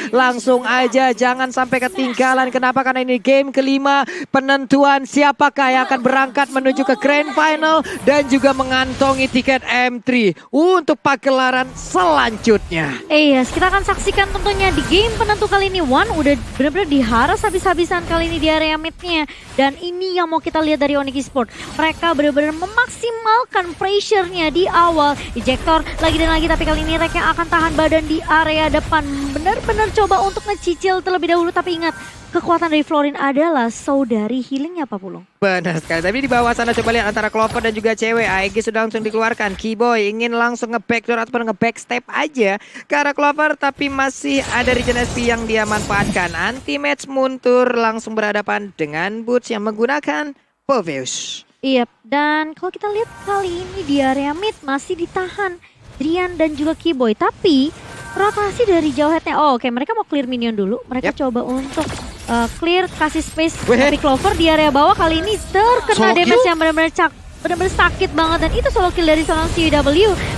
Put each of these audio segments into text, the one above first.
Langsung aja jangan sampai ketinggalan. Kenapa? Karena ini game kelima penentuan siapakah yang akan berangkat menuju ke Grand Final dan juga mengantongi tiket M3 untuk pagelaran selanjutnya. Iya, kita akan saksikan tentunya di game penentu kali ini. One udah benar-benar diharas habis-habisan kali ini di area midnya. Dan ini yang mau kita lihat dari Onyx Esports. Mereka benar-benar memaksimalkan pressure-nya di awal. Ejector lagi dan lagi, tapi kali ini Rek yang akan tahan badan di area depan. Benar-benar coba untuk ngecicil terlebih dahulu, tapi ingat, kekuatan dari Florin adalah saudari healingnya Pak Pulung. Benar sekali, tapi di bawah sana coba lihat antara Clover dan juga cewek. AEG sudah langsung dikeluarkan. Keyboy ingin langsung nge-backdoor ataupun nge-backstep aja ke arah Clover, tapi masih ada Regen SP yang dia manfaatkan. Anti-match mundur langsung berhadapan dengan Boots yang menggunakan Poveus. Iya, dan kalau kita lihat kali ini di area mid masih ditahan Drian dan juga Keyboy, tapi rotasi dari jauh headnya. Oh, oke, mereka mau clear minion dulu. Mereka coba untuk clear, kasih space dari Clover di area bawah. Kali ini terkena damage yang benar-benar sakit banget. Dan itu solo kill dari seorang CW.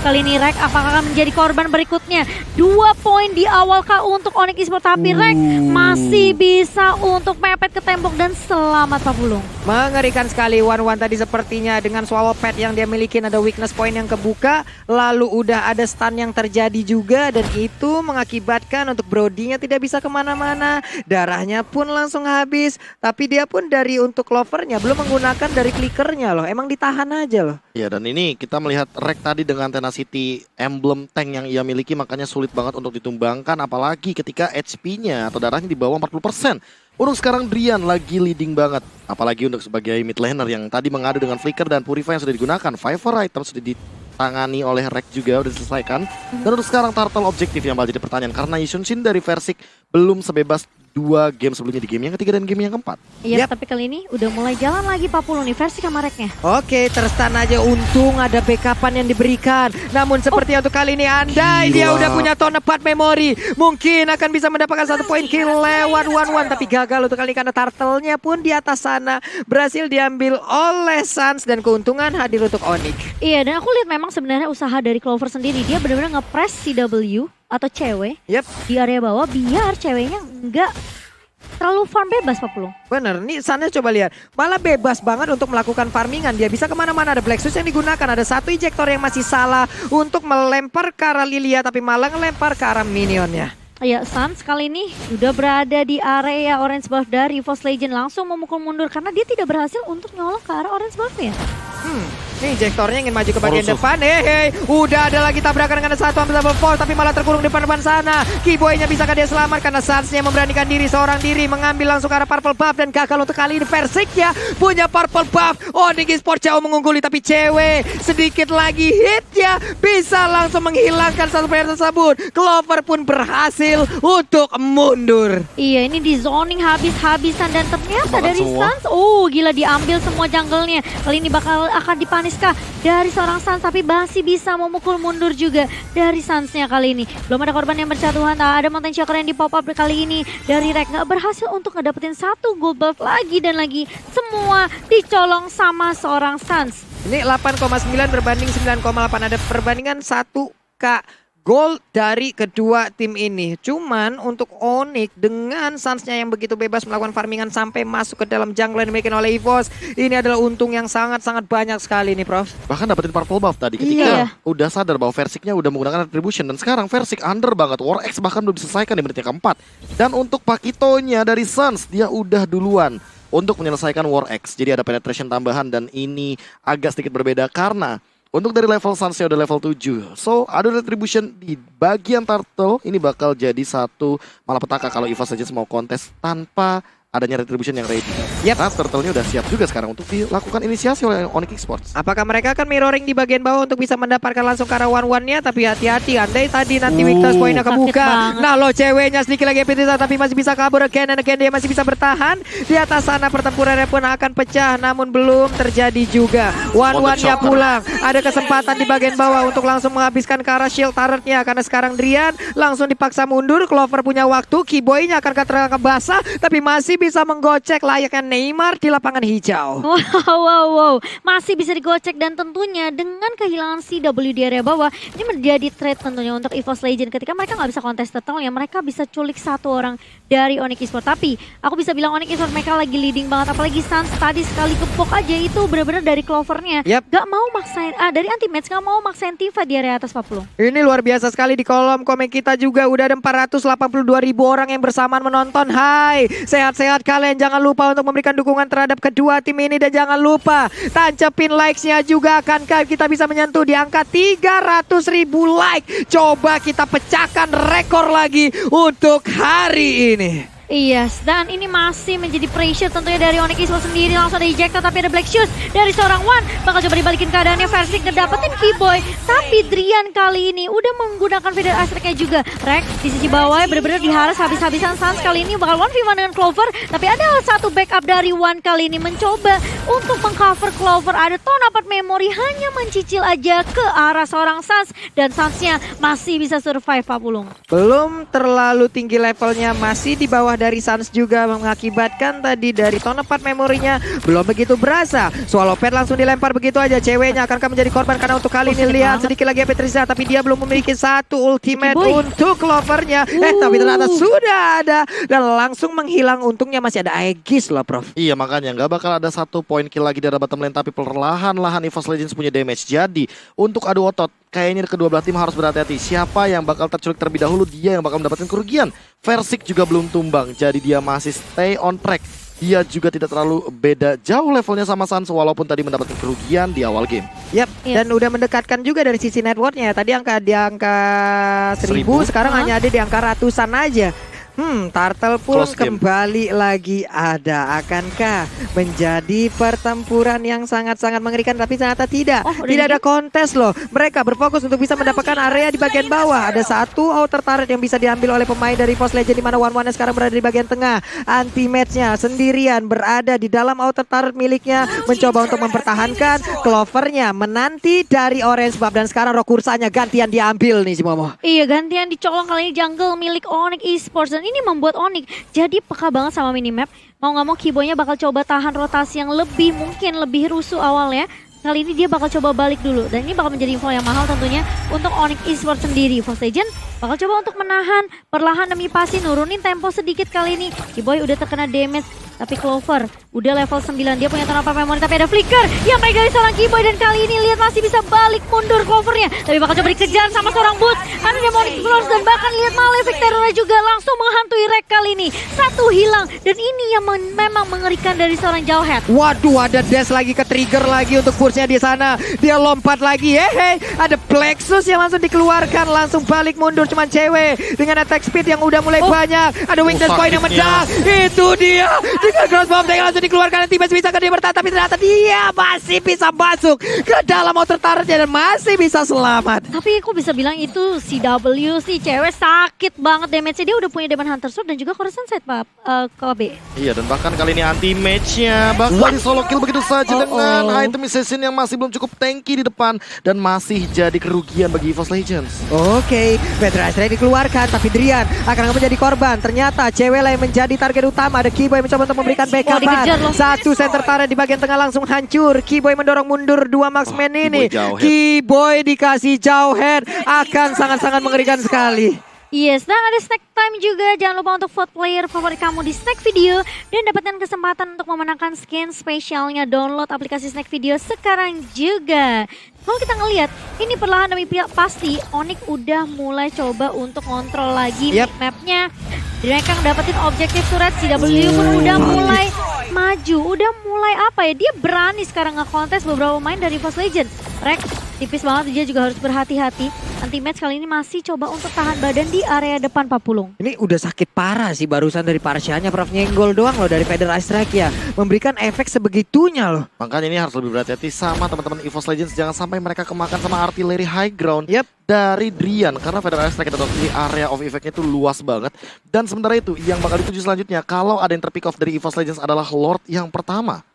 Kali ini Rek apakah akan menjadi korban berikutnya? 2 poin di awal kah untuk Onyx Esports. Tapi Rek masih bisa untuk mepet ke tembok dan selamat Pak Pulung. Mengerikan sekali One tadi sepertinya dengan swallow pad yang dia miliki ada weakness point yang kebuka. Lalu udah ada stun yang terjadi juga. Dan itu mengakibatkan untuk Brody-nya tidak bisa kemana-mana. Darahnya pun langsung habis. Tapi dia pun dari untuk Clover-nya belum menggunakan dari clickernya loh. Emang ditahan aja loh. Ya, dan ini kita melihat Rek tadi dengan tenacity emblem tank yang ia miliki, makanya sulit banget untuk ditumbangkan, apalagi ketika HP-nya atau darahnya di bawah 40%. Untuk sekarang Drian lagi leading banget, apalagi untuk sebagai mid laner yang tadi mengadu dengan Flicker dan Purify yang sudah digunakan. Fiver item sudah ditangani oleh Rek juga, udah diselesaikan. Dan untuk sekarang Turtle objektif yang bakal jadi pertanyaan, karena Yunshin dari Versik belum sebebas 2 game sebelumnya, di game yang ketiga dan game yang keempat. Iya, tapi kali ini udah mulai jalan lagi Pak Pulung nih versi sama Reknya. Oke, terstan aja, untung ada backupan yang diberikan. Namun seperti untuk kali ini andai dia udah punya tone part memori, mungkin akan bisa mendapatkan 1 poin kill lewat One. Tapi gagal untuk kali ini karena turtle-nya pun di atas sana berhasil diambil oleh Suns dan keuntungan hadir untuk Onyx. Iya, dan aku lihat memang sebenarnya usaha dari Clover sendiri, dia benar-benar nge-press CW atau cewek di area bawah biar ceweknya enggak terlalu farm bebas Pak Pulung. Bener, nih sana coba lihat. Malah bebas banget untuk melakukan farmingan. Dia bisa kemana-mana, ada Black Shoes yang digunakan. Ada 1 ejector yang masih salah untuk melempar ke arah Lilia, tapi malah ngelempar ke arah minionnya. Ya, Suns kali ini udah berada di area orange buff dari Force Legend, langsung memukul mundur karena dia tidak berhasil untuk nyolong ke arah orange buff-nya. Nih ejektornya ingin maju ke bagian depan. Udah ada lagi tabrakan dengan 1 ambil double force, tapi malah terkurung di depan sana. Keyboy-nya bisakah dia selamat karena Suns-nya memberanikan diri seorang diri mengambil langsung ke arah purple buff dan gagal untuk kali ini. Versik ya punya purple buff. Onyx Esports jauh mengungguli, tapi cewek sedikit lagi hit ya bisa langsung menghilangkan 1 player tersebut. Clover pun berhasil untuk mundur. Iya, ini di zoning habis-habisan dan ternyata dari Suns, gila diambil semua jungle-nya. Kali ini akan dipaniskah dari seorang Suns, tapi masih bisa memukul mundur juga dari Suns-nya kali ini. Belum ada korban yang berjatuhan, ada Mountain Shaker yang di pop up kali ini dari Rek. Nggak berhasil untuk ngedapetin 1 gold buff lagi dan lagi. Semua dicolong sama seorang Suns. Ini 8,9 berbanding 9,8. Ada perbandingan 1K gol dari kedua tim ini. Cuman untuk Onyx dengan Suns-nya yang begitu bebas melakukan farmingan sampai masuk ke dalam jungle yang dimiliki oleh EVOS, ini adalah untung yang sangat-sangat banyak sekali nih Prof. Bahkan dapetin purple buff tadi ketika udah sadar bahwa Versiknya udah menggunakan retribution, dan sekarang Versik under banget. War X bahkan belum diselesaikan di menit yang keempat. Dan untuk Pakitonya dari Suns, dia udah duluan untuk menyelesaikan War X. Jadi ada penetration tambahan, dan ini agak sedikit berbeda karena untuk dari level Suns-nya udah level 7. So, ada retribution di bagian turtle. Ini bakal jadi 1 malapetaka kalau EVOS saja mau kontes tanpa adanya retribution yang ready. Nah, turtle-nya udah siap juga sekarang untuk dilakukan inisiasi oleh Onyx Esports. Apakah mereka akan mirroring di bagian bawah untuk bisa mendapatkan langsung ke arah one-one-nya? Tapi hati-hati, andai tadi nanti weakness point-nya kebuka. Nah lo ceweknya sedikit lagi epitisa, tapi masih bisa kabur again and again. Dia masih bisa bertahan. Di atas sana pertempurannya pun akan pecah, namun belum terjadi juga. One-one-nya pulang. Ada kesempatan di bagian bawah untuk langsung menghabiskan ke arah shield turret-nya. Karena sekarang Drian langsung dipaksa mundur. Clover punya waktu, Keyboy-nya akan terangkat basah, tapi masih bisa menggocek layaknya Neymar di lapangan hijau. Wow. Masih bisa digocek dan tentunya dengan kehilangan CW di area bawah, ini menjadi trade tentunya untuk EVOS Legend. Ketika mereka nggak bisa kontes total ya, mereka bisa culik satu orang dari Onyx Esports. Tapi aku bisa bilang Onyx Esports mereka lagi leading banget, apalagi Suns tadi sekali gepok aja itu benar-benar dari Clovernya. Gak mau maksain, dari anti-match gak mau maksain Tifa di area atas 40. Ini luar biasa sekali. Di kolom komen kita juga udah ada 482.000 orang yang bersamaan menonton. Hai, sehat-sehat kalian. Jangan lupa untuk memberikan dukungan terhadap kedua tim ini. Dan jangan lupa tancepin likes-nya juga. Akankah kita bisa menyentuh di angka 300.000 like? Coba kita pecahkan rekor lagi untuk hari ini. Yes, dan ini masih menjadi pressure tentunya dari Onyx Esports sendiri. Langsung ada ejector tapi ada black shoes dari seorang Wan. Bakal coba dibalikin keadaannya, Versik ngedapetin Keyboy. Tapi Drian kali ini udah menggunakan feeder Aztec-nya juga. Rex di sisi bawah bener-bener diharas habis-habisan. Suns kali ini bakal 1v1 dengan Clover. Tapi ada satu backup dari Wan kali ini mencoba untuk mengcover Clover. Ada Tonapart Memory hanya mencicil aja ke arah seorang Suns. Dan Suns-nya masih bisa survive, Pak Pulung. Belum terlalu tinggi levelnya, masih di bawah dari Suns juga, mengakibatkan tadi dari Tonapart memorinya belum begitu berasa. Swallow Pad langsung dilempar begitu aja. Ceweknya akankah menjadi korban karena untuk kali ini lihat sedikit lagi Petrisa, tapi dia belum memiliki satu ultimate untuk Clovernya. Tapi ternyata sudah ada dan langsung menghilang. Untungnya masih ada Aegis loh, Prof. Iya, makanya nggak bakal ada satu poin kill lagi dari bottom lane, tapi perlahan-lahan EVOS Legends punya damage. Jadi untuk adu otot kayaknya kedua belah tim harus berhati-hati. Siapa yang bakal terculik terlebih dahulu, dia yang bakal mendapatkan kerugian. Versik juga belum tumbang, jadi dia masih stay on track. Dia juga tidak terlalu beda jauh levelnya sama Suns, walaupun tadi mendapatkan kerugian di awal game. Dan udah mendekatkan juga dari sisi networknya. Tadi di angka 1000, sekarang hanya ada di angka ratusan aja. Turtle pun kembali lagi ada. Akankah menjadi pertempuran yang sangat-sangat mengerikan? Tapi ternyata tidak. Tidak ada kontes loh. Mereka berfokus untuk bisa mendapatkan area di bagian bawah. Ada satu outer turret yang bisa diambil oleh pemain dari EVOS Legend, di mana One-One sekarang berada di bagian tengah. Anti-match-nya sendirian berada di dalam outer turret miliknya, mencoba untuk mempertahankan. Clovernya menanti dari Orange Buff, dan sekarang Rokursanya gantian diambil nih si Momo. Iya, gantian dicolong kali ini jungle milik Onyx Esports. Dan ini membuat Onyx jadi peka banget sama minimap. Mau nggak mau Keyboy-nya bakal coba tahan rotasi yang mungkin lebih rusuh awalnya. Kali ini dia bakal coba balik dulu. Dan ini bakal menjadi info yang mahal tentunya untuk Onyx Esports sendiri. EVOS Legend bakal coba untuk menahan perlahan demi pasti, nurunin tempo sedikit kali ini. Keyboy udah terkena damage. Tapi Clover udah level 9, dia punya Tonapart Memory, tapi ada flicker yang baik dari seorang Keyboy. Dan kali ini lihat masih bisa balik mundur Clovernya, tapi bakal coba dikejar sama seorang Boots. Ada Demonic Floors dan bahkan lihat Malefic Terror juga langsung menghantui Rek kali ini. Satu hilang, dan ini yang memang mengerikan dari seorang Jawhead. Waduh, ada dash lagi, ke trigger lagi untuk burstnya di sana. Dia lompat lagi, ada Plexus yang langsung dikeluarkan, langsung balik mundur. Cuman cewek dengan attack speed yang udah mulai banyak. Ada Wing Dance Point yang meledak, itu dia. Dengan crossbow yang langsung dikeluarkan, nanti masih bisa ke dia bertahan, tapi ternyata dia masih bisa masuk ke dalam outer turretnya dan masih bisa selamat. Tapi aku bisa bilang itu CW si cewek sakit banget damage-nya. Dia udah punya Demon Hunter Sword dan juga Coruscant Sight, Pak KB. Iya, dan bahkan kali ini anti-match-nya bakal di solo kill begitu saja dengan itemization yang masih belum cukup tanky di depan dan masih jadi kerugian bagi EVOS Legends. Pedra Strike dikeluarkan, tapi Drian akan menjadi korban. Ternyata cewek lah yang menjadi target utama. Ada Keyboy mencoba untuk memberikan backup. Satu center turret di bagian tengah langsung hancur. Keyboy mendorong mundur dua marksman ini. Keyboy dikasih Jawhead, akan sangat-sangat mengerikan sekali. Yes, dan ada snack time juga. Jangan lupa untuk vote player favorit kamu di snack video dan dapatkan kesempatan untuk memenangkan skin spesialnya. Download aplikasi snack video sekarang juga. Kalau kita ngelihat, ini perlahan demi pasti Onyx udah mulai coba untuk kontrol lagi map-nya. Mereka dapetin objektif turret, CW pun udah mulai maju, udah mulai apa ya, dia berani sekarang nge-kontes beberapa pemain dari EVOS Legend. Rex tipis banget, dia juga harus berhati-hati. Anti-match kali ini masih coba untuk tahan badan di area depan, Pak Pulung. Ini udah sakit parah sih barusan dari Parsianya, Prof. Nyenggol doang loh dari Feather Strike ya. Memberikan efek sebegitunya loh. Makanya ini harus lebih berhati-hati sama teman-teman EVOS Legends. Jangan sampai mereka kemakan sama artillery high ground dari Drian. Karena Feather Strike kita tahu di area of effect-nya itu luas banget. Dan sementara itu yang bakal dituju selanjutnya, kalau ada yang terpick off dari EVOS Legends adalah Lord yang pertama.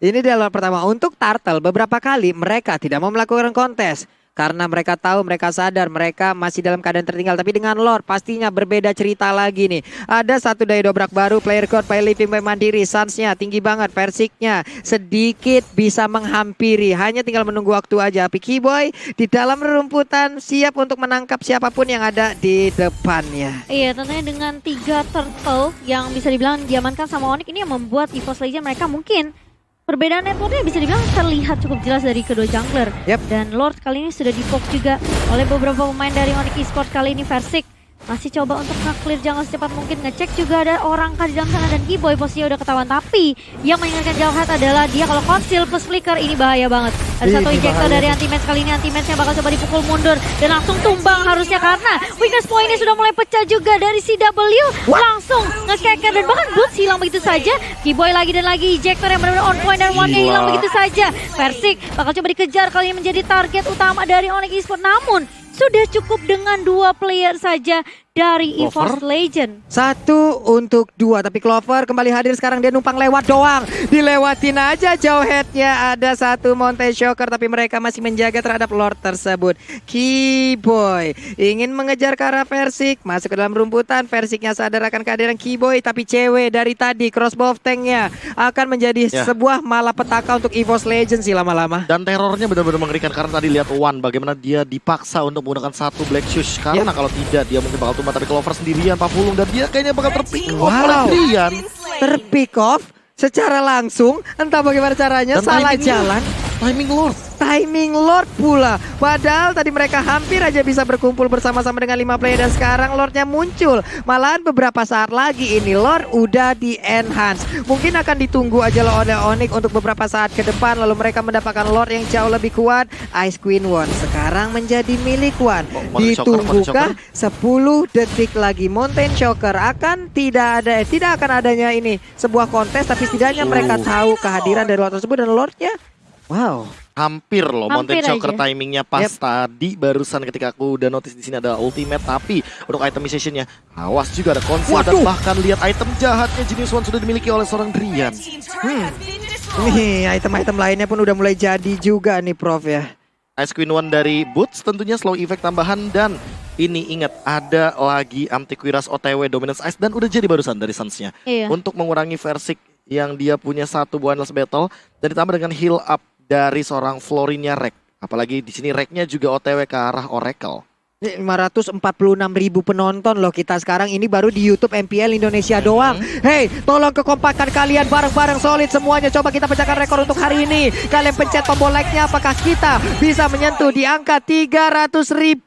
Ini adalah pertama untuk Turtle. Beberapa kali mereka tidak mau melakukan kontes. Karena mereka tahu, mereka sadar, mereka masih dalam keadaan tertinggal. Tapi dengan Lord pastinya berbeda cerita lagi nih. Ada satu daya dobrak baru, player code, player living by Mandiri. Suns-nya tinggi banget, Versiknya sedikit bisa menghampiri. Hanya tinggal menunggu waktu aja. Tapi Keyboy di dalam rerumputan siap untuk menangkap siapapun yang ada di depannya. Iya, tentunya dengan 3 turtle yang bisa dibilang diamankan sama Onyx ini yang membuat EVOS Legends mereka mungkin perbedaan networknya bisa dibilang terlihat cukup jelas dari kedua jungler. Dan Lord kali ini sudah di-poke juga oleh beberapa pemain dari Onyx Esports. Kali ini Versik masih coba untuk nge-clear jungle secepat mungkin. Ngecek juga ada orang di dalam sana dan Keyboy posisinya udah ketahuan. Tapi yang mengingatkan Jauhat adalah dia kalau conceal plus flicker ini bahaya banget. Ada satu injektor dari Anti-Match, kali ini Anti-Match-nya bakal coba dipukul mundur. Dan langsung tumbang harusnya karena weakness point-nya sudah mulai pecah juga dari CW. Langsung nge-keker dan bahkan Boots hilang begitu saja. Keyboy lagi dan lagi injektor yang benar-benar on point dan one-nya hilang begitu saja. Versik bakal coba dikejar, kali ini menjadi target utama dari Onyx Esports. Namun sudah cukup dengan 2 player saja dari EVOS Legends. 1 untuk 2, tapi Clover kembali hadir sekarang, dia numpang lewat doang. Dilewatin aja jauh headnya. Ada satu Mountain Shocker tapi mereka masih menjaga terhadap Lord tersebut. Keyboy ingin mengejar ke arah Versik, masuk ke dalam rumputan. Versiknya sadar akan kehadiran Keyboy, tapi cewek dari tadi crossbow tanknya akan menjadi sebuah malapetaka untuk EVOS Legends sih lama-lama. Dan terornya benar-benar mengerikan karena tadi lihat One bagaimana dia dipaksa untuk menggunakan satu Black Shoes. Karena kalau tidak dia mungkin bakal tumbang, tapi Clover sendirian Pak Pulung dan dia kayaknya bakal terpick off oleh Drian. Terpick off secara langsung, entah bagaimana caranya, dan salah jalan. Timing Lord pula. Padahal tadi mereka hampir aja bisa berkumpul bersama-sama dengan 5 player dan sekarang Lordnya muncul. Malahan beberapa saat lagi ini Lord udah di enhance. Mungkin akan ditunggu aja oleh Onyx untuk beberapa saat ke depan, lalu mereka mendapatkan Lord yang jauh lebih kuat. Ice Queen One sekarang menjadi milik One. Ditungguκah 10 detik lagi. Mountain Shocker akan tidak akan adanya ini sebuah kontes, tapi setidaknya mereka tahu kehadiran dari Lord tersebut dan Lordnya. Wow. Hampir loh, Mountain Shocker timingnya pas tadi barusan ketika aku udah notice di sini ada ultimate, tapi untuk itemization-nya awas juga ada konsol dan bahkan lihat item jahatnya Genius One sudah dimiliki oleh seorang Drian. Nih item-item lainnya pun udah mulai jadi juga nih Prof ya. Ice Queen One dari Boots tentunya slow effect tambahan dan ini ingat ada lagi Antiquiras OTW Dominance Ice dan udah jadi barusan dari Suns-nya. Untuk mengurangi Versik yang dia punya satu Boneless Battle dan ditambah dengan heal up dari seorang Florinnya Rek. Apalagi di sini Reknya juga OTW ke arah Oracle. 546.000 penonton loh kita sekarang ini baru di YouTube MPL Indonesia doang. Hey, tolong kekompakan kalian bareng-bareng solid semuanya. Coba kita pecahkan rekor untuk hari ini. Kalian pencet tombol like-nya, apakah kita bisa menyentuh di angka 300.000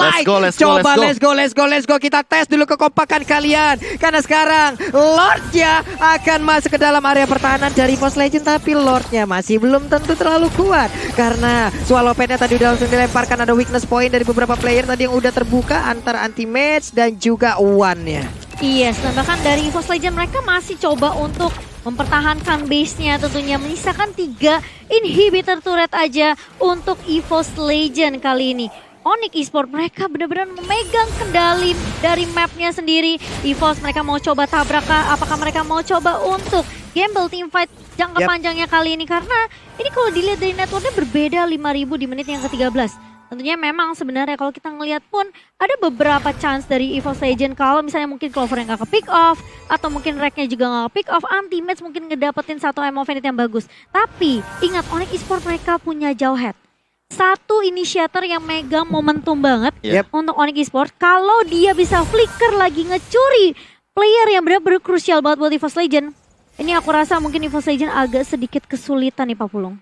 like? Coba let's go. Kita tes dulu kekompakan kalian. Karena sekarang Lordnya akan masuk ke dalam area pertahanan dari EVOS Legends, tapi Lordnya masih belum tentu terlalu kuat. Karena Swallow Pad-nya tadi udah langsung dilemparkan, ada weakness point dari beberapa player yang udah terbuka antara Anti-Match dan juga One-nya. Yes, dan bahkan dari EVOS Legends mereka masih coba untuk mempertahankan base-nya, tentunya menyisakan 3 inhibitor turret aja untuk EVOS Legends kali ini. Onyx Esports mereka benar-benar memegang kendali dari map-nya sendiri. EVOS mereka mau coba tabrak, apakah mereka mau coba untuk gamble teamfight jangka panjangnya kali ini, karena ini kalau dilihat dari networknya berbeda 5.000 di menit yang ke-13. Tentunya memang sebenarnya kalau kita ngelihat pun ada beberapa chance dari EVOS Legends kalau misalnya mungkin Clover yang gak ke-pick off atau mungkin Reknya juga gak ke-pick off, Anti-Match mungkin ngedapetin satu ammo Fenit yang bagus. Tapi ingat Onyx Esports mereka punya jauh head. Satu inisiator yang megang momentum banget untuk Onyx Esports. Kalau dia bisa flicker lagi ngecuri player yang benar-benar krusial banget buat EVOS Legends. Ini aku rasa mungkin EVOS Legends agak sedikit kesulitan nih Pak Pulung.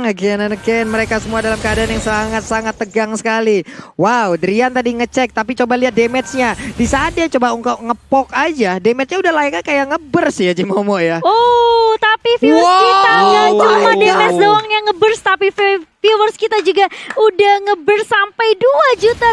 Again and again mereka semua dalam keadaan yang sangat-sangat tegang sekali. Wow, Drian tadi ngecek tapi coba lihat damage-nya. Di saat dia coba ngepok aja, damage-nya udah layaknya kayak ngeburst ya Cimomo ya. Oh, tapi viewers kita nggak cuma damage doang yang ngeburst, tapi viewers kita juga udah ngeburst sampai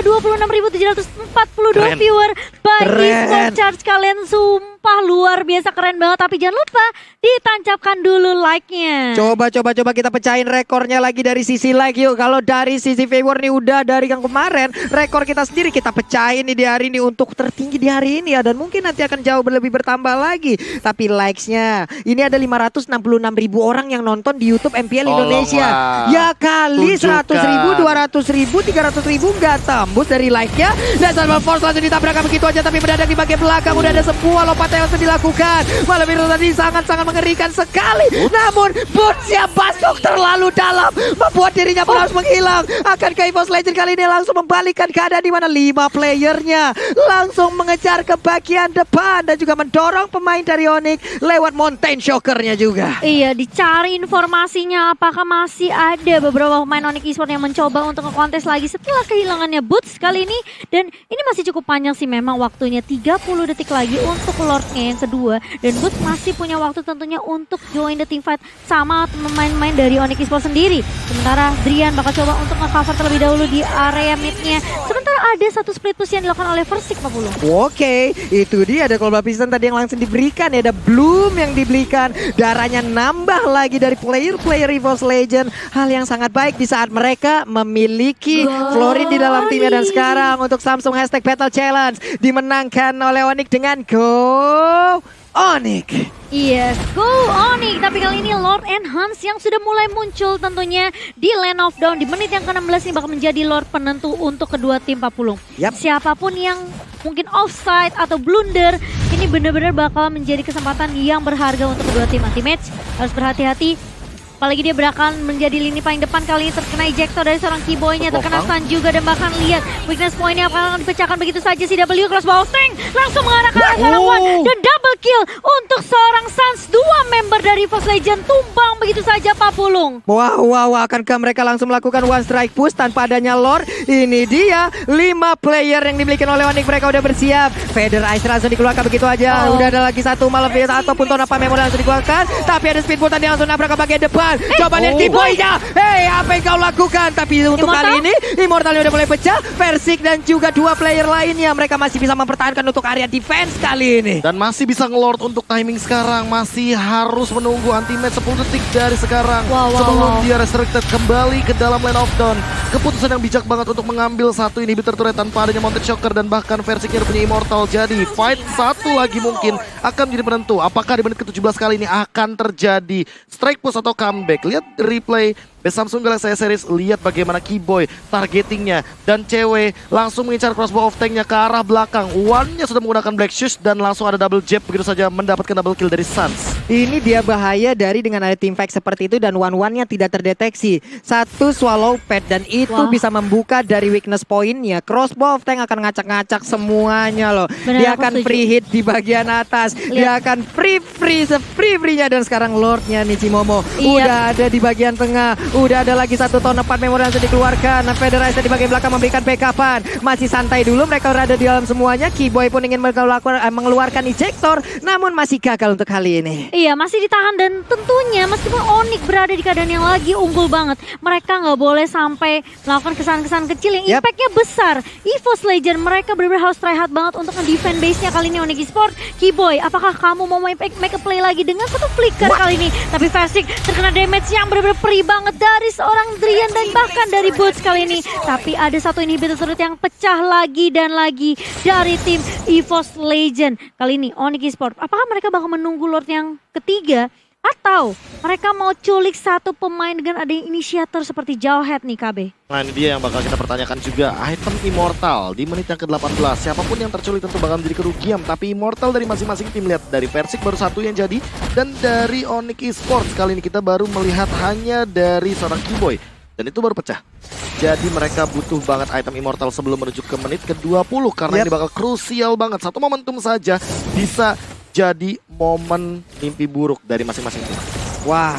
2.026.742 viewer. Bagi Sport Charge kalian sumpah Sumpah luar biasa keren banget. Tapi jangan lupa ditancapkan dulu like-nya. Coba kita pecahin rekornya lagi dari sisi like yuk. Kalau dari sisi viewer nih udah dari yang kemarin, rekor kita sendiri kita pecahin nih di hari ini untuk tertinggi di hari ini ya. Dan mungkin nanti akan jauh lebih bertambah lagi. Tapi likes-nya ini ada 566.000 orang yang nonton di YouTube MPL Indonesia. Ya kali 100.000, 200.000, 300.000 nggak tembus dari like-nya. Dan Salman Force langsung ditabrakkan begitu aja, tapi mendadak di bagian belakang udah ada sebuah lompatan yang langsung dilakukan. Malam itu tadi sangat-sangat mengerikan sekali. Namun boots-nya masuk terlalu dalam, membuat dirinya pun harus menghilang. Akankah EVOS Legend kali ini langsung membalikkan keadaan di mana 5 playernya langsung mengejar ke bagian depan dan juga mendorong pemain dari Onyx lewat Mountain Shocker-nya juga. Iya, dicari informasinya apakah masih ada beberapa pemain Onyx Esports yang mencoba untuk ngekontes lagi setelah kehilangannya Boots kali ini. Dan ini masih cukup panjang sih memang waktunya, 30 detik lagi untuk Lord-nya yang kedua. Dan Boots masih punya waktu tentunya untuk join the team fight sama pemain-pemain dari Onyx Esports sendiri. Sementara Drian bakal coba untuk nge-cover terlebih dahulu di area mid-nya. Sementara ada satu split push yang dilakukan oleh Versik 50. Oke, itu dia ada Cold Piston tadi yang langsung diberikan ya, ada Bloom yang dibelikan. Darahnya nambah lagi dari player-player EVOS Legend. Hal yang sangat baik di saat mereka memiliki Florin di dalam timnya. Dan sekarang untuk Samsung #Battle Challenge dimenangkan oleh Onyx dengan Go Onyx. Iya, Go Onyx. Tapi kali ini Lord and Hans yang sudah mulai muncul tentunya di Land of Dawn. Di menit yang ke-16 ini bakal menjadi Lord penentu untuk kedua tim 40. Siapapun yang mungkin offside atau blunder, ini benar-benar bakal menjadi kesempatan yang berharga untuk kedua tim. Anti-match harus berhati-hati. Apalagi dia berakan menjadi lini paling depan, kali ini terkena ejector dari seorang keyboynya, terkena stun juga, dan bahkan lihat weakness pointnya akan dipecahkan begitu saja. Si W crossbow tank langsung mengarah ke arah seorang Wan dan double kill untuk seorang Sans. 2 member dari EVOS Legend tumbang begitu saja Pak Pulung. Wow, akankah mereka langsung melakukan one strike push tanpa adanya Lord? Ini dia 5 player yang dimiliki oleh Onyx, mereka udah bersiap. Feather Ice langsung dikeluarkan begitu aja. Udah ada lagi satu malam ataupun Tonapa Memory langsung dikeluarkan, tapi ada speedboat tadi langsung nabrak ke bagian depan. Coba lihat Keyboy-nya. Apa yang kau lakukan? Tapi untuk kali ini Immortalnya udah mulai pecah. Versik dan juga 2 player lainnya, mereka masih bisa mempertahankan untuk area defense kali ini. Dan masih bisa ngelord untuk timing sekarang. Masih harus menunggu anti-match 10 detik dari sekarang. Sebelum dia resurrected kembali ke dalam Land of Dawn. Keputusan yang bijak banget untuk mengambil satu inhibitor turret tanpa adanya Mountain Shocker. Dan bahkan Versiknya punya Immortal. Jadi fight satu lagi mungkin akan menjadi penentu. Apakah di menit ke-17 kali ini akan terjadi strike push atau comeback? Lihat replay Samsung Galaxy S Series, lihat bagaimana Keyboy targetingnya, dan cewek langsung mengincar crossbow of tanknya ke arah belakang. One-nya sudah menggunakan Black Shoes dan langsung ada double jab begitu saja mendapatkan double kill dari Sans. Ini dia bahaya dari dengan ada team fight seperti itu dan one-one-nya tidak terdeteksi. Satu swallow pad dan itu bisa membuka dari weakness point-nya. Crossbow of tank akan ngacak-ngacak semuanya loh. Dia akan free hit di bagian atas. Dia akan free-nya dan sekarang Lord-nya Nichimomo udah ada di bagian tengah. Udah ada lagi satu tahun 4 memori yang sudah dikeluarkan. Federasi di bagian belakang memberikan backupan. Masih santai dulu, mereka berada di dalam semuanya. Keyboy pun ingin mengeluarkan ejector, namun masih gagal untuk kali ini. Iya, masih ditahan dan tentunya meskipun Onyx berada di keadaan yang lagi unggul banget, mereka nggak boleh sampai melakukan kesalahan-kesalahan kecil yang impactnya besar. EVOS Legend mereka benar-benar harus try hard banget untuk nge-defend base-nya kali ini Onyx Esports. Keyboy, apakah kamu mau make a play lagi dengan satu flicker kali ini? Tapi Versik terkena damage yang benar-benar perih banget dari seorang Drian dan bahkan dari Boots kali ini. Tapi ada satu inhibitor turret yang pecah lagi dan lagi dari tim EVOS Legend. Kali ini Onyx Esports, apakah mereka bakal menunggu Lord yang ketiga? Atau mereka mau culik satu pemain dengan ada inisiator seperti Jawhead nih KB? Nah ini dia yang bakal kita pertanyakan juga. Item Immortal di menit yang ke-18. Siapapun yang terculik tentu bakal menjadi kerugian. Tapi Immortal dari masing-masing tim, lihat dari Versik baru satu yang jadi. Dan dari Onyx Esports kali ini kita baru melihat hanya dari seorang Keyboy. Dan itu baru pecah. Jadi mereka butuh banget item Immortal sebelum menuju ke menit ke-20. Karena ini bakal krusial banget. Satu momentum saja bisa jadi momen mimpi buruk dari masing-masing tim. Wah,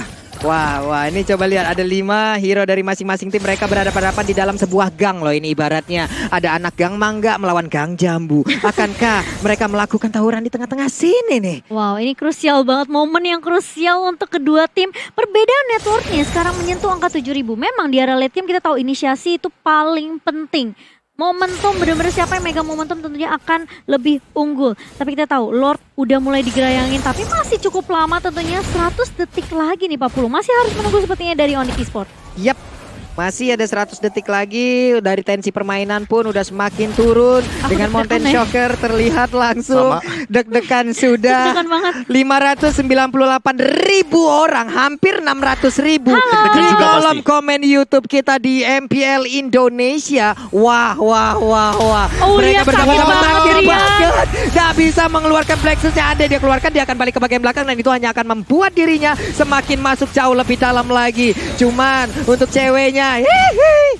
ini coba lihat ada 5 hero dari masing-masing tim, mereka berhadapan-hadapan di dalam sebuah gang loh ini ibaratnya. Ada anak gang mangga melawan gang jambu. Akankah mereka melakukan tawuran di tengah-tengah sini nih? Wow, ini krusial banget, momen yang krusial untuk kedua tim. Perbedaan networknya sekarang menyentuh angka 7.000. Memang di area late game kita tahu inisiasi itu paling penting. momentum bener-bener siapa yang megang momentum tentunya akan lebih unggul. Tapi kita tahu Lord udah mulai digerayangin tapi masih cukup lama tentunya 100 detik lagi nih Pak Pulung. Masih harus menunggu sepertinya dari Onyx Esports. Yap. Masih ada 100 detik lagi, dari tensi permainan pun udah semakin turun. Dengan Mountain Shocker terlihat langsung deg-degan sudah. Deg-degan banget. 598.000 orang, hampir 600.000 di kolom komen YouTube kita di MPL Indonesia. Wah. Oh, Mereka bersama-sama banget, banget. Gak bisa mengeluarkan Plexus yang ada dia keluarkan, dia akan balik ke bagian belakang dan itu hanya akan membuat dirinya semakin masuk jauh lebih dalam lagi. Cuman untuk ceweknya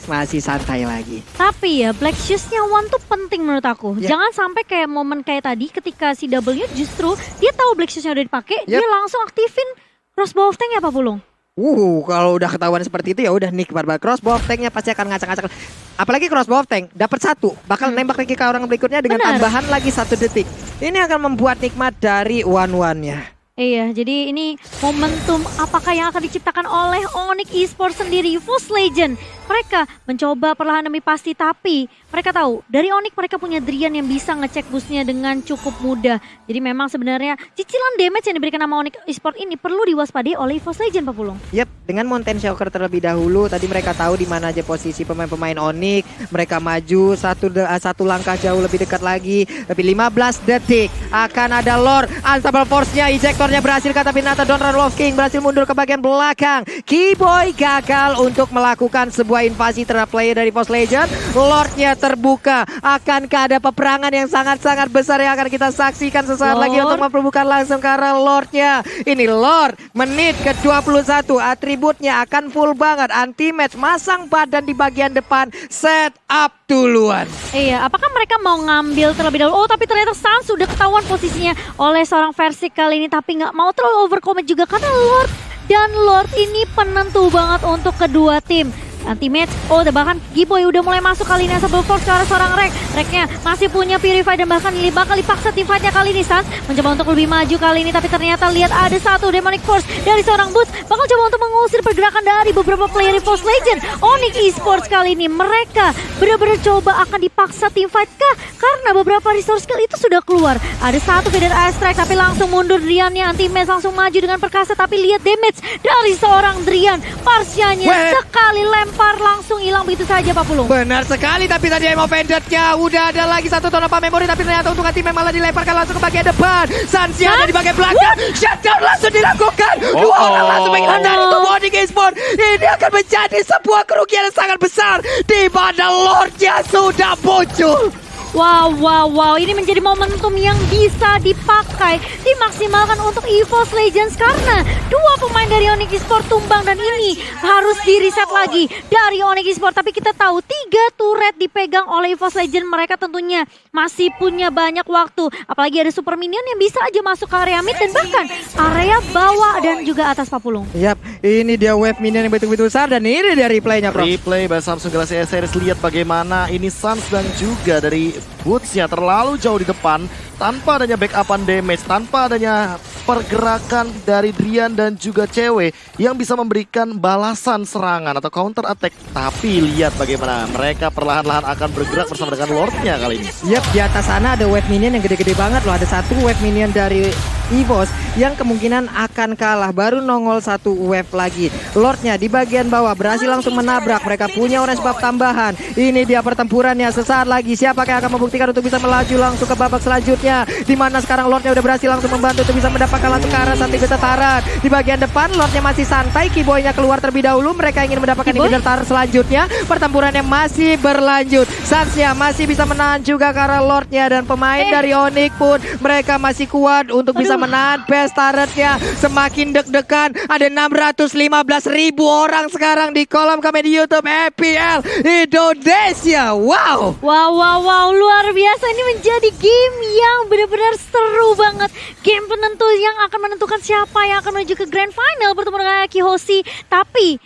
masih santai lagi. Tapi ya Black Shoes-nya One tuh penting menurut aku. Ya. Jangan sampai kayak momen kayak tadi ketika si W justru dia tahu Black Shoes-nya udah dipakai, dia langsung aktifin crossbow of tank ya Pak Pulung. Kalau udah ketahuan seperti itu ya udah nikmat banget. Crossbow of tank-nya pasti akan ngacak-ngacak. Apalagi crossbow of tank dapat 1, bakal nembak lagi ke orang berikutnya dengan tambahan lagi 1 detik. Ini akan membuat nikmat dari one-one-nya. Iya, jadi ini momentum apakah yang akan diciptakan oleh Onyx Esports sendiri, EVOS Legend. Mereka mencoba perlahan demi pasti, tapi mereka tahu dari Onyx mereka punya Drian yang bisa ngecek boostnya dengan cukup mudah. Jadi memang sebenarnya cicilan damage yang diberikan sama Onyx Esports ini perlu diwaspadai oleh EVOS Legend, Pak Pulung. Yap, dengan Mountain Shocker terlebih dahulu, tadi mereka tahu di mana aja posisi pemain-pemain Onyx. Mereka maju satu langkah jauh lebih dekat lagi. Tapi 15 detik akan ada Lord, Unstoppable Force-nya, ejectornya berhasil tapi Nathan Donran Wolf King berhasil mundur ke bagian belakang. Keyboy gagal untuk melakukan sebuah invasi terhadap player dari EVOS Legend. Lordnya terbuka. Akankah ada peperangan yang sangat-sangat besar yang akan kita saksikan sesaat lagi untuk memperbukakan langsung ke arah Lordnya. Ini Lord menit ke-21. Atributnya akan full banget. Anti-match, masang badan di bagian depan. Set up duluan. Iya, apakah mereka mau ngambil terlebih dahulu? Oh, tapi ternyata Sans sudah ketahuan posisinya oleh seorang Versik kali ini. Tapi nggak mau terlalu overcommit juga karena Lord ini penentu banget untuk kedua tim. Anti-match, bahkan Giboy udah mulai masuk kali ini sebelum force ke arah seorang Reknya masih punya Purify dan bahkan bakal dipaksa tim fight-nya kali ini. Sans mencoba untuk lebih maju kali ini, tapi ternyata lihat ada satu Demonic Force dari seorang Boots bakal coba untuk mengusir pergerakan dari beberapa player EVOS Legend. Onyx Esports kali ini mereka benar-benar coba akan dipaksa tim fight kah? Karena beberapa resource skill itu sudah keluar. Ada satu Feather Airstrike tapi langsung mundur Driannya. Anti-match langsung maju dengan perkasa tapi lihat damage dari seorang Drian. Parsianya sekali lempar langsung hilang begitu saja Pak Pulung. Benar sekali, tapi tadi Emo Vendetnya udah ada lagi satu Tonopah Memory, tapi ternyata untuk tim malah dilemparkan langsung ke bagian depan. Sansia ada di bagian belakang. Shutdown langsung dilakukan. Dua orang langsung menghilang dari tubuh Onyx Esports. Ini akan menjadi sebuah kerugian yang sangat besar di mana Lordnya sudah muncul. Wow, ini menjadi momentum yang bisa dipakai, dimaksimalkan untuk EVOS Legends karena dua pemain dari Onyx Esports tumbang dan ini harus di-reset lagi dari Onyx Esports. Tapi kita tahu 3 turret dipegang oleh EVOS Legends, mereka tentunya masih punya banyak waktu. Apalagi ada super minion yang bisa aja masuk ke area mid dan bahkan area bawah dan juga atas Pak Pulung. Yap, ini dia wave minion yang betul-betul besar dan ini dia replaynya, Prof. Replay by Samsung Galaxy S series, lihat bagaimana ini Sans dan juga dari Boots-nya terlalu jauh di depan tanpa adanya backupan damage, tanpa adanya pergerakan dari Drian dan juga cewek yang bisa memberikan balasan serangan atau counter attack. Tapi lihat bagaimana mereka perlahan-lahan akan bergerak bersama dengan Lordnya kali ini. Yap, di atas sana ada wave minion yang gede-gede banget loh. Ada satu wave minion dari EVOS yang kemungkinan akan kalah. Baru nongol satu wave lagi. Lordnya di bagian bawah berhasil langsung menabrak. Mereka punya orange buff tambahan. Ini dia pertempurannya sesaat lagi. Siapakah yang akan membuktikan untuk bisa melaju langsung ke babak selanjutnya? Di mana sekarang Lordnya udah berhasil langsung membantu untuk bisa mendapatkan langsung ke arah Santi Besetaran. Di bagian depan Lordnya masih santai. Keyboy-nya keluar terlebih dahulu. Mereka ingin mendapatkan Besetaran selanjutnya. Pertempurannya masih berlanjut. Sansnya masih bisa menahan juga ke arah Lordnya. Dan pemain dari Onyx pun mereka masih kuat untuk bisa menahan best turretnya. Semakin deg-degan. Ada 615.000 orang sekarang di kolom komen di YouTube MPL Indonesia. Wow, luar biasa. Ini menjadi game yang benar-benar seru banget. Game penentu yang akan menentukan siapa yang akan menuju ke Grand Final bertemu dengan Kihoshi. Tapi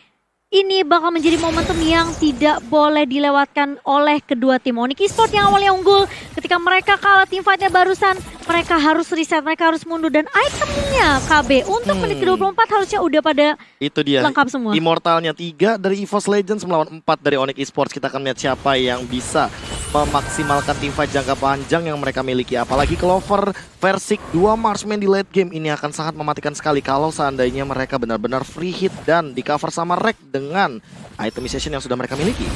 ini bakal menjadi momentum yang tidak boleh dilewatkan oleh kedua tim. Onyx Esports yang awalnya unggul, ketika mereka kalah tim fight-nya barusan, mereka harus reset, mereka harus mundur. Dan itemnya KB untuk menit ke-24 harusnya udah pada itu dia lengkap semua. Immortalnya 3 dari EVOS Legends melawan 4 dari Onyx Esports. Kita akan lihat siapa yang bisa memaksimalkan teamfight jangka panjang yang mereka miliki. Apalagi Clover, Versik, 2 marksman di late game ini akan sangat mematikan sekali kalau seandainya mereka benar-benar free hit dan di cover sama Rek dengan itemization yang sudah mereka miliki.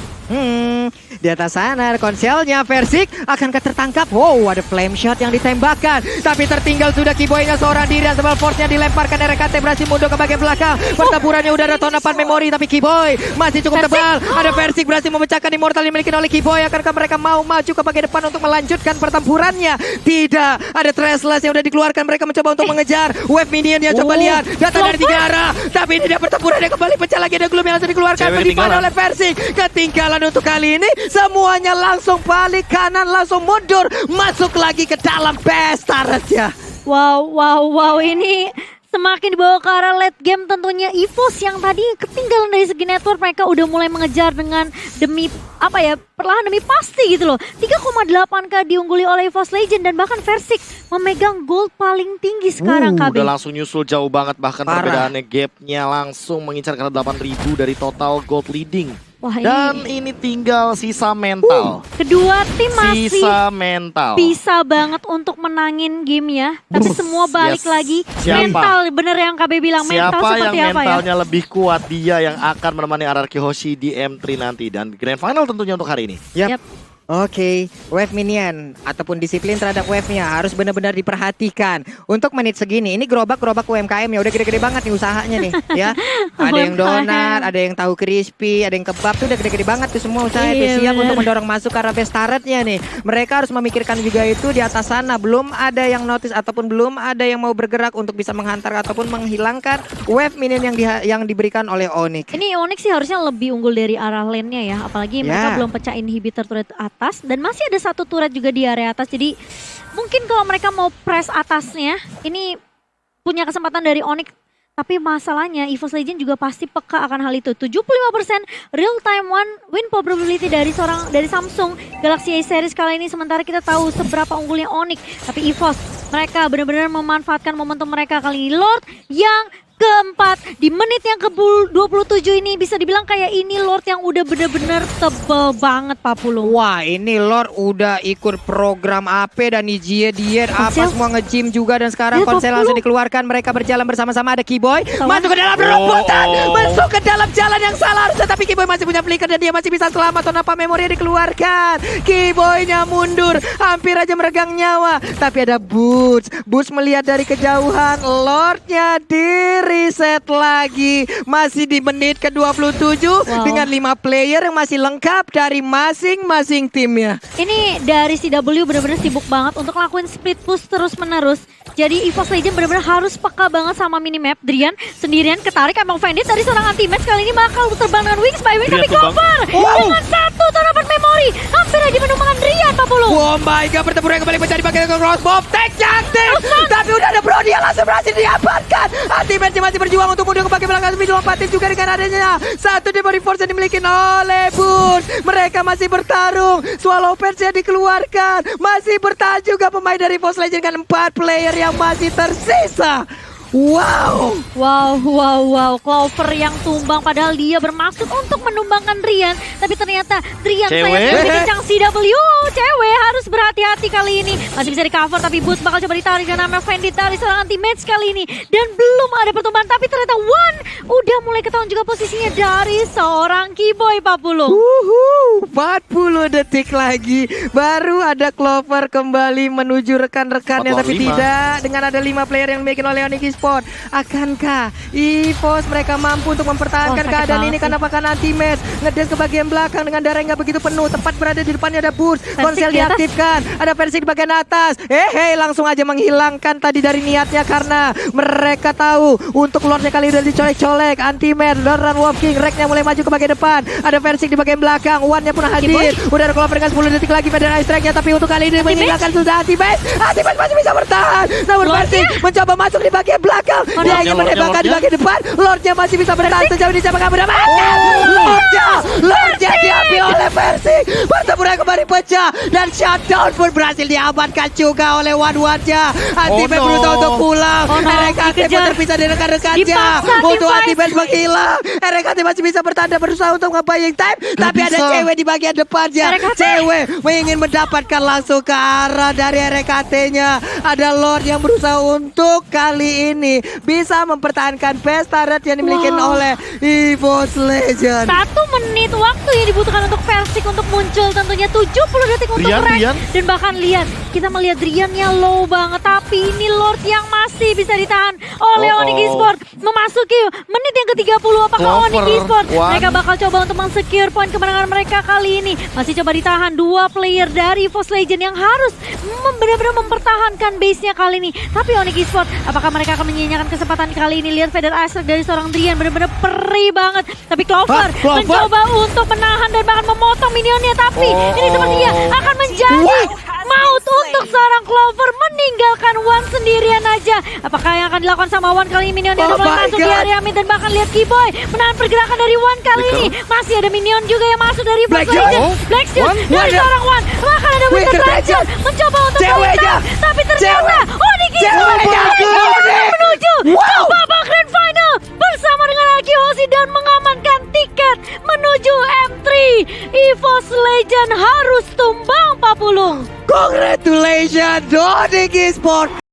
Di atas sana konselnya Versik akankah tertangkap? Wow, ada flame shot yang ditembakkan, tapi tertinggal sudah Kiboy-nya seorang diri. Double force-nya dilemparkan, RKT berhasil mundur ke bagian belakang. Pertempurannya udah ada tonapan memori, tapi Kiboy masih cukup tebal. Ada Versik berhasil memecahkan immortal yang dimiliki oleh Kiboy. Akankah mereka mau maju ke bagian depan untuk melanjutkan pertempurannya? Tidak, ada Trestless yang udah dikeluarkan. Mereka mencoba untuk mengejar wave minion. Dia coba lihat datang dari 3 arah, tapi tidak pertempurannya kembali pecah lagi. Ada Gloom yang langsung dikeluarkan, dipanah oleh Versik. Ketinggalan untuk kali ini, semuanya langsung balik kanan, langsung mundur, masuk lagi ke dalam Bastard ya. Wow, ini semakin dibawa ke arah late game tentunya. EVOS yang tadi ketinggalan dari segi network, mereka udah mulai mengejar dengan demi perlahan demi pasti gitu loh. 3,8k diungguli oleh EVOS Legend dan bahkan Versik memegang gold paling tinggi sekarang KB. Udah langsung nyusul jauh banget, bahkan perbedaannya gapnya langsung mengincar karena 8.000 dari total gold leading. Wah, dan ini tinggal sisa mental. Kedua tim masih sisa mental. Bisa banget untuk menangin game ya. Tapi semua balik lagi. Mental, bener yang KB bilang. Mental siapa seperti yang apa mentalnya lebih kuat, dia yang akan menemani RRQ Hoshi di M3 nanti. Dan grand final tentunya untuk hari ini. Yap. Oke, wave minion ataupun disiplin terhadap wave-nya harus benar-benar diperhatikan. Untuk menit segini, ini gerobak UMKM ya, udah gede-gede banget nih usahanya nih ya. Ada yang donat, ada yang tahu crispy, ada yang kebab, tuh udah gede-gede banget tuh semua usaha itu siap untuk mendorong masuk ke arah Bastard-nya nih. Mereka harus memikirkan juga itu di atas sana. Belum ada yang notice ataupun belum ada yang mau bergerak untuk bisa menghantar ataupun menghilangkan wave minion yang diberikan oleh Onyx. Ini Onyx sih harusnya lebih unggul dari arah lane-nya ya. Apalagi mereka belum pecah inhibitor turret atas dan masih ada satu turret juga di area atas. Jadi mungkin kalau mereka mau press atasnya ini punya kesempatan dari Onyx. Tapi masalahnya EVOS Legend juga pasti peka akan hal itu. 75% real time win probability dari Samsung Galaxy A series kali ini, sementara kita tahu seberapa unggulnya Onyx. Tapi EVOS mereka benar-benar memanfaatkan momentum mereka kali ini. Lord yang keempat di menit yang ke-27 ini bisa dibilang kayak ini Lord yang udah bener-bener tebel banget Pak Pulung. Wah, ini Lord udah ikut program AP dan IGE diet apa semua nge-gym juga, dan sekarang konsel langsung dikeluarkan. Mereka berjalan bersama-sama, ada Kiboy masuk ke dalam robotan, masuk ke dalam jalan yang salah harusnya, tapi Kiboy masih punya flicker dan dia masih bisa selamat. Tonapa memori dikeluarkan, Kiboynya mundur, hampir aja meregang nyawa, tapi ada Boots melihat dari kejauhan, Lordnya reset lagi. Masih di menit ke-27 dengan 5 player yang masih lengkap dari masing-masing timnya. Ini dari CW benar-benar sibuk banget untuk lakuin split push terus-menerus. Jadi EVOS Legend benar-benar harus peka banget sama minimap. Drian sendirian ketarik emang Vendit dari seorang anti-match kali ini bakal terbang dengan Wings by Wings, tapi Clover dengan satu tonapan memori hampir aja menumbangkan Drian Pak Pulu. Oh my god, pertempuran kembali menjadi bagian crossbow. Tag-nya aktif, tapi udah ada Brody yang langsung berhasil diamankan. Anti-match masih berjuang untuk mundur ke bagian belakang, tapi dilompatin juga dengan adanya satu Demon Force yang dimiliki oleh Boots. Mereka masih bertarung, Swallow Pants yang dikeluarkan, masih bertahan juga pemain dari EVOS Legend dengan 4 player yang masih tersisa. Wow, Clover yang tumbang padahal dia bermaksud untuk menumbangkan Drian, tapi ternyata Drian sayangnya dikencang CW. Cewek harus berhati-hati kali ini. Masih bisa di cover tapi Boots bakal coba ditarik dengan nama Vendit dari seorang anti-match kali ini, dan belum ada pertumbuhan, tapi ternyata udah mulai ketahuan juga posisinya dari seorang Kiboy Pak Pulung. 40 detik lagi baru ada Clover kembali menuju rekan-rekannya, tapi tidak dengan ada 5 player yang dimiliki oleh Onyx Esports. Akankah EVOS mereka mampu untuk mempertahankan keadaan ini? Karena bahkan anti-match ngedes ke bagian belakang dengan darah yang gak begitu penuh, tepat berada di depannya ada Boots. Konsel diaktifkan, ada Versik di bagian atas. Langsung aja menghilangkan tadi dari niatnya karena mereka tahu untuk Lordnya kali udah dicolek-colek. Anti-match, Run Wolf King, Reknya mulai maju ke bagian depan, ada Versik di bagian belakang, One-nya pun hadir. Udah ada Clover dengan 10 detik lagi pada Ice Track-nya, tapi untuk kali ini menghilangkan sudah anti-match. Anti-match masih bisa bertahan, namun Versik mencoba masuk di bagian belakang. belakang. Dia Lordnya, ingin menembakkan di Lordnya. bagian depan. Lordnya masih bisa bertahan sejauh ini siapa kabar Lordnya diambil oleh Versi. Pertempuran kembali pecah dan shutdown pun berhasil diamankan juga oleh One-One-nya. Anti-Ban no. berusaha untuk pulang. Oh no, RKT pun dikejar. terpisah dari rekan-rekannya. Dipaksa, Untuk di-fight. Anti-Ban menghilang. RKT masih bisa bertanda berusaha untuk nge-buying time. Tapi ada bisa. cewek di bagian depannya. RKT. Cewek ingin mendapatkan langsung ke arah dari RKT-nya. Ada Lord yang berusaha untuk kali ini bisa mempertahankan pesta red yang dimiliki Wow. oleh EVOS Legend. 1 menit waktu yang dibutuhkan untuk Versik untuk muncul, tentunya 70 detik untuk Drian, rank. Drian. Dan bahkan lihat, kita melihat Driannya low banget, tapi ini Lord yang masih bisa ditahan oleh Oh, Onyx oh. Esports. Memasuki menit yang ke-30, apakah Clover, Onyx Esports One. mereka bakal coba untuk men-secure poin kemenangan mereka kali ini. Masih coba ditahan 2 player dari EVOS Legend yang harus benar-benar mempertahankan base-nya kali ini. Tapi Onyx Esports, apakah mereka akan menyia-nyiakan kesempatan kali ini? Lihat Feder Astrek dari seorang Drian benar-benar perih banget. Tapi Clover Clover. mencoba untuk menahan dan bahkan memotong minionnya. Tapi ini sepertinya akan menjadi maut untuk seorang Clover meninggalkan One sendirian aja. Apakah yang akan dilakukan sama One kali ini? Minionnya Oh udah mulai my masuk di God. area mid dan bahkan lihat Keyboy menahan pergerakan dari One kali ini. Masih ada minion juga yang masuk dari Black Black Legend. Shield. Black Shield One. dari One. seorang One. Bahkan ada Winter Winter Ranger Ranger. mencoba untuk Ceweknya. melintas. Tapi ternyata Cewek. Onyx Ceweknya. Esports menuju Wow. ke babak grand final bersama dengan Aki Hoshi dan mengamankan tiket menuju M3. EVOS Legend harus tumbang Papulung. Congratulations Onyx Esports.